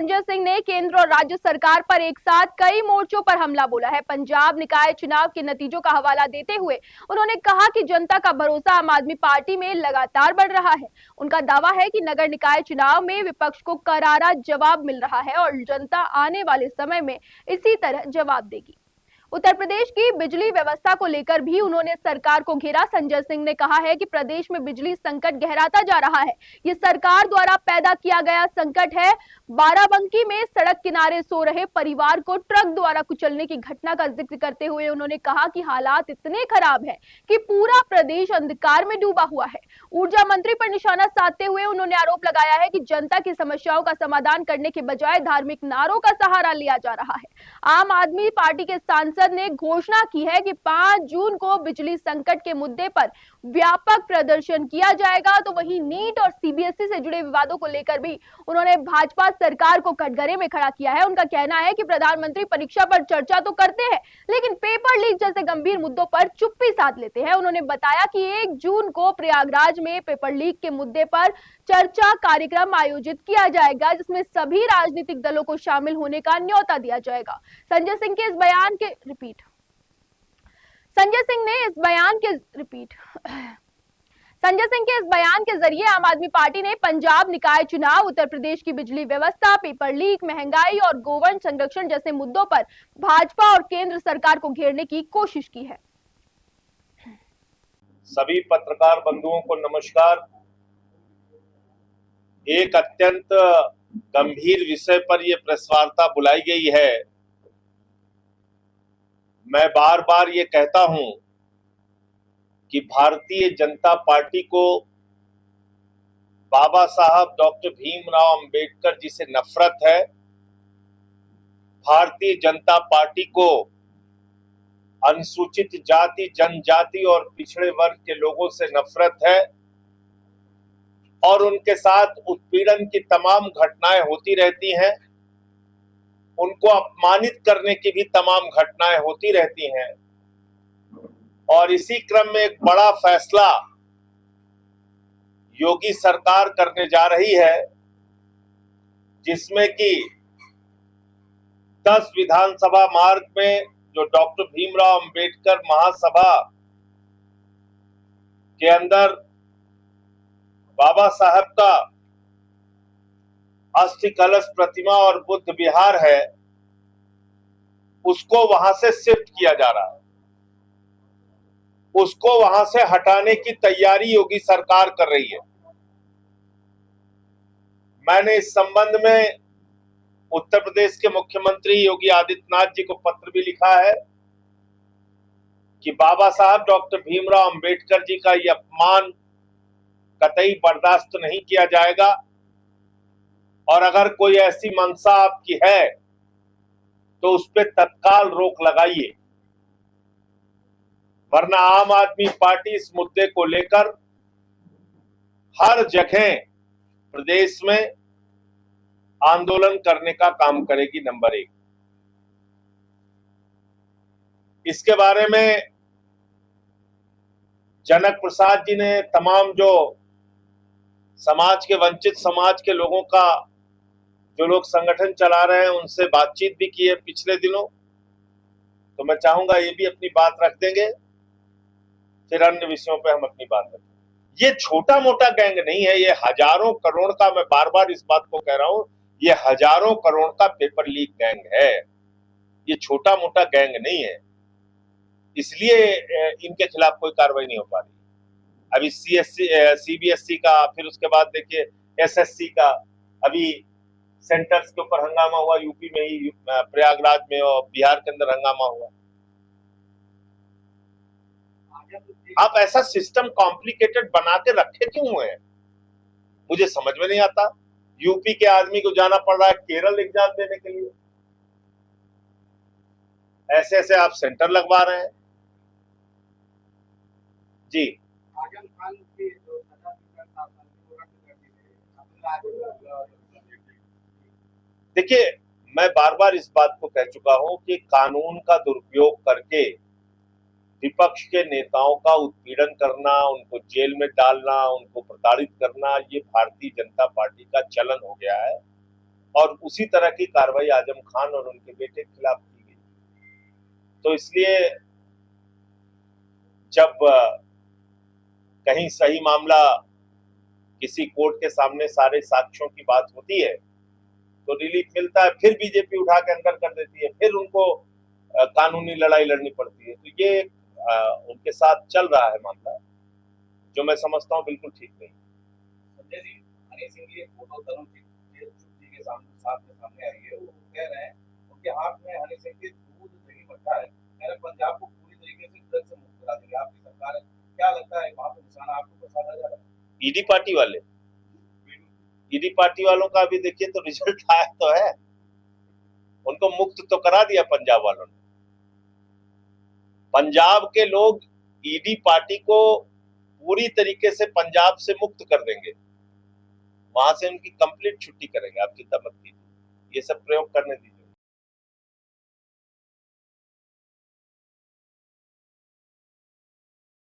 संजय सिंह ने केंद्र और राज्य सरकार पर एक साथ कई मोर्चों पर हमला बोला है। पंजाब निकाय चुनाव के नतीजों का हवाला देते हुए उन्होंने कहा कि जनता का भरोसा आम आदमी पार्टी में लगातार बढ़ रहा है। उनका दावा है कि नगर निकाय चुनाव में विपक्ष को करारा जवाब मिल रहा है और जनता आने वाले समय में इसी तरह जवाब देगी। उत्तर प्रदेश की बिजली व्यवस्था को लेकर भी उन्होंने सरकार को घेरा। संजय सिंह ने कहा है कि प्रदेश में बिजली संकट गहराता जा रहा है। ये सरकार द्वारा पैदा किया गया संकट है। बाराबंकी में सड़क किनारे सो रहे परिवार को ट्रक द्वारा कुचलने की घटना का जिक्र करते हुए उन्होंने कहा कि हालात इतने खराब है कि पूरा प्रदेश अंधकार में डूबा हुआ है। ऊर्जा मंत्री पर निशाना साधते हुए उन्होंने आरोप लगाया है कि जनता की समस्याओं का समाधान करने के बजाय धार्मिक नारों का सहारा लिया जा रहा है। आम आदमी पार्टी के सांसद ने घोषणा की है कि 5 जून को बिजली संकट के मुद्दे पर व्यापक प्रदर्शन किया जाएगा। तो वहीं नीट और सीबीएसई से जुड़े विवादों को लेकर भी उन्होंने भाजपा सरकार को कटघरे में खड़ा किया है। उनका कहना है कि प्रधानमंत्री परीक्षा पर चर्चा तो करते हैं लेकिन पेपर लीक जैसे गंभीर मुद्दों पर चुप्पी साध लेते हैं। उन्होंने बताया कि 1 जून को प्रयागराज में पेपर लीक के मुद्दे पर चर्चा कार्यक्रम आयोजित किया जाएगा जिसमें सभी राजनीतिक दलों को शामिल होने का न्योता दिया जाएगा। संजय सिंह के इस बयान के रिपीट संजय सिंह ने इस बयान के रिपीट संजय सिंह के इस बयान के जरिए आम आदमी पार्टी ने पंजाब निकाय चुनाव, उत्तर प्रदेश की बिजली व्यवस्था, पेपर लीक, महंगाई और गोवंश संरक्षण जैसे मुद्दों पर भाजपा और केंद्र सरकार को घेरने की कोशिश की है। सभी पत्रकार बंधुओं को नमस्कार। एक अत्यंत गंभीर विषय पर यह प्रेस वार्ता बुलाई गई है। मैं बार बार ये कहता हूं कि भारतीय जनता पार्टी को बाबा साहब डॉक्टर भीमराव अंबेडकर जी से नफरत है। भारतीय जनता पार्टी को अनुसूचित जाति, जनजाति और पिछड़े वर्ग के लोगों से नफरत है और उनके साथ उत्पीड़न की तमाम घटनाएं होती रहती हैं। उनको अपमानित करने की भी तमाम घटनाएं होती रहती हैं और इसी क्रम में एक बड़ा फैसला योगी सरकार करने जा रही है जिसमें कि 10 विधानसभा मार्ग में जो डॉक्टर भीमराव अंबेडकर महासभा के अंदर बाबा साहब का अस्थि कलश प्रतिमा और बुद्ध विहार है, उसको वहां से शिफ्ट किया जा रहा है। उसको वहां से हटाने की तैयारी योगी सरकार कर रही है। मैंने इस संबंध में उत्तर प्रदेश के मुख्यमंत्री योगी आदित्यनाथ जी को पत्र भी लिखा है कि बाबा साहब डॉक्टर भीमराव अंबेडकर जी का यह अपमान कतई बर्दाश्त नहीं किया जाएगा और अगर कोई ऐसी मंशा आपकी है तो उस पर तत्काल रोक लगाइए, वरना आम आदमी पार्टी इस मुद्दे को लेकर हर जगह प्रदेश में आंदोलन करने का काम करेगी। नंबर 1। इसके बारे में जनक प्रसाद जी ने तमाम जो समाज के वंचित समाज के लोगों का जो लोग संगठन चला रहे हैं उनसे बातचीत भी की है पिछले दिनों। तो मैं चाहूंगा ये भी अपनी बात रख देंगे, फिर अन्य विषयों पे हम अपनी बात रखें। ये छोटा मोटा गैंग नहीं है, ये हजारों करोड़ का, मैं बार बार इस बात को कह रहा हूं, ये हजारों करोड़ का पेपर लीक गैंग है। ये छोटा मोटा गैंग नहीं है, इसलिए इनके खिलाफ कोई कार्रवाई नहीं हो पा रही। अभी सीबीएसई का, फिर उसके बाद देखिए एसएससी का, अभी सेंटर्स के ऊपर हंगामा हुआ, यूपी में ही प्रयागराज में और बिहार के अंदर हंगामा हुआ। आप ऐसा सिस्टम कॉम्प्लिकेटेड बना के रखे क्यों हुए हैं, मुझे समझ में नहीं आता। यूपी के आदमी को जाना पड़ रहा है केरल एग्जाम देने के लिए, ऐसे ऐसे आप सेंटर लगवा रहे हैं जी। देखिए, मैं बार बार इस बात को कह चुका हूं कि कानून का दुरुपयोग करके विपक्ष के नेताओं का उत्पीड़न करना, उनको जेल में डालना, उनको प्रताड़ित करना, ये भारतीय जनता पार्टी का चलन हो गया है और उसी तरह की कार्रवाई आजम खान और उनके बेटे के खिलाफ की गई। तो इसलिए जब कहीं सही मामला किसी कोर्ट के सामने सारे साक्ष्यों की बात होती है तो रिलीफ मिलता है, फिर बीजेपी उठा के अंदर कर देती है, फिर उनको कानूनी लड़ाई लड़नी पड़ती है। तो ये उनके साथ चल रहा है मामला, जो मैं समझता हूँ बिल्कुल ठीक नहीं। संजय जी, हनी सिंह की एक फोटो तरुण जी के सामने आई है। वो कह रहे हैं उनके हाथ में हनी सिंह की दूध दही मट्ठा है, कह रहे पंजाब को पूरी तरीके से ड्रग्स से मुक्त करा देंगे आपकी सरकार। क्या लगता है वहां पर निशाना आपको फंसाया जा रहा है? ईडी पार्टी वाले, ईडी पार्टी वालों का अभी देखिए तो रिजल्ट आया तो है, उनको मुक्त तो करा दिया पंजाब वालों ने। पंजाब के लोग ईडी पार्टी को पूरी तरीके से पंजाब से मुक्त कर देंगे, वहां से उनकी कंप्लीट छुट्टी करेंगे, आप चिंता मत कीजिए, ये सब प्रयोग करने दीजिए।